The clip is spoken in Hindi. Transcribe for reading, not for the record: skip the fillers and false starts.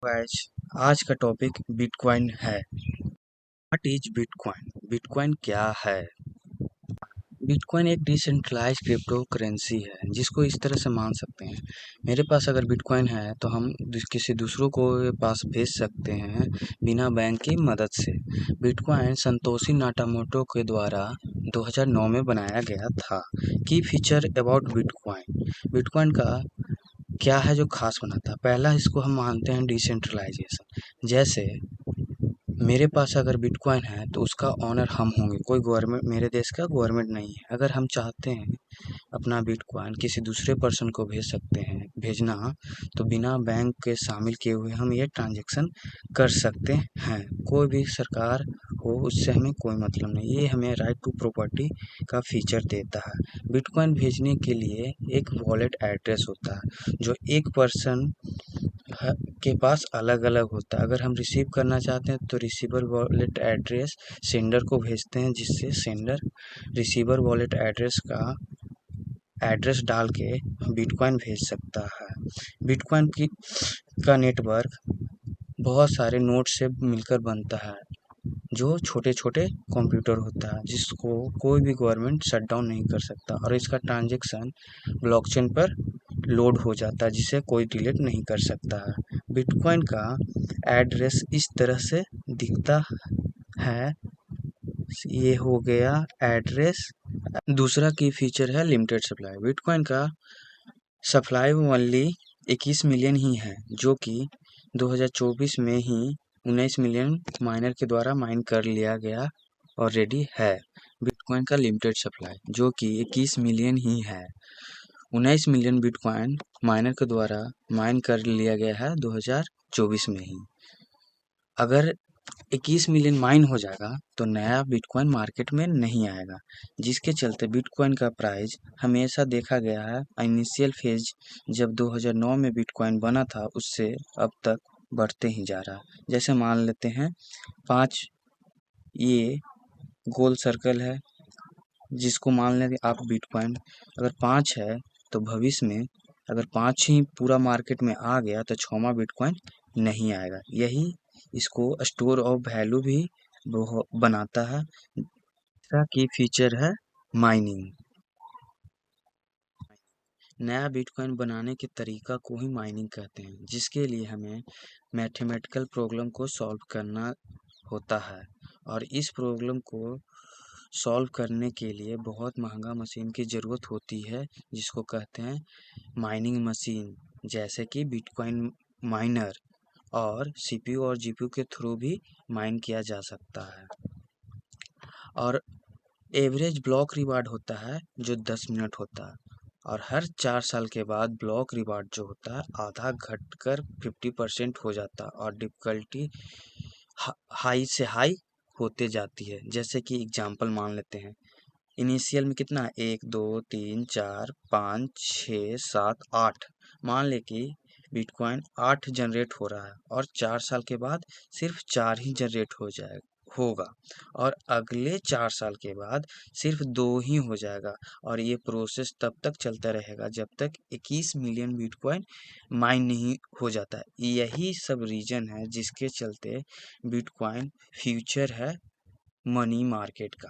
गाइस, आज का टॉपिक बिटकॉइन है। What is bitcoin? बिटकॉइन क्या है? बिटकॉइन एक डिसेंट्रलाइज्ड क्रिप्टो करेंसी है जिसको इस तरह से मान सकते हैं। मेरे पास अगर बिटकॉइन है तो हम किसी दूसरों को पास भेज सकते हैं बिना बैंक की मदद से। बिटकॉइन संतोषी नाटामोटो के द्वारा 2009 में बनाया गया था। की फीचर अबाउट बिटकॉइन। बिटकॉइन का क्या है जो खास बनाता है? पहला, इसको हम मानते हैं डिसेंट्रलाइजेशन। जैसे मेरे पास अगर बिटकॉइन है तो उसका ऑनर हम होंगे, कोई गवर्नमेंट, मेरे देश का गवर्नमेंट नहीं है। अगर हम चाहते हैं अपना बिटकॉइन किसी दूसरे पर्सन को भेज सकते हैं भेजना, तो बिना बैंक के शामिल किए हुए हम ये ट्रांजैक्शन कर सकते हैं। कोई भी सरकार हो उससे हमें कोई मतलब नहीं, ये हमें राइट टू प्रॉपर्टी का फीचर देता है। बिटकॉइन भेजने के लिए एक वॉलेट एड्रेस होता है जो एक पर्सन के पास अलग अलग होता है। अगर हम रिसीव करना चाहते हैं तो रिसीवर वॉलेट एड्रेस सेंडर को भेजते हैं, जिससे सेंडर रिसीवर वॉलेट एड्रेस का एड्रेस डाल के बिटकॉइन भेज सकता है। बिटकॉइन की का नेटवर्क बहुत सारे नोड से मिलकर बनता है जो छोटे छोटे कंप्यूटर होता है, जिसको कोई भी गवर्नमेंट शट डाउन नहीं कर सकता, और इसका ट्रांजैक्शन ब्लॉकचेन पर लोड हो जाता है जिसे कोई डिलीट नहीं कर सकता है। बिटकॉइन का एड्रेस इस तरह से दिखता है। ये हो गया एड्रेस। दूसरा की फीचर है लिमिटेड सप्लाई। बिटकॉइन का सप्लाई ओनली 21 मिलियन ही है, जो कि 2024 में ही 19 मिलियन माइनर के द्वारा माइन कर लिया गया ऑलरेडी है। बिटकॉइन का लिमिटेड सप्लाई जो कि 21 मिलियन ही है, 19 मिलियन बिटकॉइन माइनर के द्वारा माइन कर लिया गया है 2024 में ही। अगर 21 मिलियन माइन हो जाएगा तो नया बिटकॉइन मार्केट में नहीं आएगा, जिसके चलते बिटकॉइन का प्राइस हमेशा देखा गया है इनिशियल फेज जब 2009 में बिटकॉइन बना था उससे अब तक बढ़ते ही जा रहा है। जैसे मान लेते हैं 5, ये गोल सर्कल है जिसको मान लें आप बिटकॉइन अगर 5 है तो भविष्य में अगर 5 ही पूरा मार्केट में आ गया तो 6वां बिटकॉइन नहीं आएगा। यही इसको स्टोर ऑफ वैल्यू भी बनाता है। इसका की फीचर है माइनिंग। नया बिटकॉइन बनाने के तरीका को ही माइनिंग कहते हैं, जिसके लिए हमें मैथमेटिकल प्रॉब्लम को सॉल्व करना होता है, और इस प्रॉब्लम को सॉल्व करने के लिए बहुत महंगा मशीन की ज़रूरत होती है जिसको कहते हैं माइनिंग मशीन, जैसे कि बिटकॉइन माइनर, और सीपीयू और जीपीयू के थ्रू भी माइन किया जा सकता है। और एवरेज ब्लॉक रिवार्ड होता है जो 10 मिनट होता है, और हर 4 साल के बाद ब्लॉक रिवार्ड जो होता है आधा घटकर 50% हो जाता है, और डिफ़िकल्टी हाई से हाई होते जाती है। जैसे कि एग्जांपल मान लेते हैं, इनिशियल में कितना है 1 2 3 4 5 6 7 8, मान ले कि बिटकॉइन 8 जनरेट हो रहा है और 4 साल के बाद सिर्फ 4 ही जनरेट होगा, और अगले 4 साल के बाद सिर्फ 2 ही हो जाएगा, और ये प्रोसेस तब तक चलता रहेगा जब तक 21 मिलियन बिटकॉइन माइन नहीं हो जाता है। यही सब रीजन है जिसके चलते बिटकॉइन फ्यूचर है मनी मार्केट का।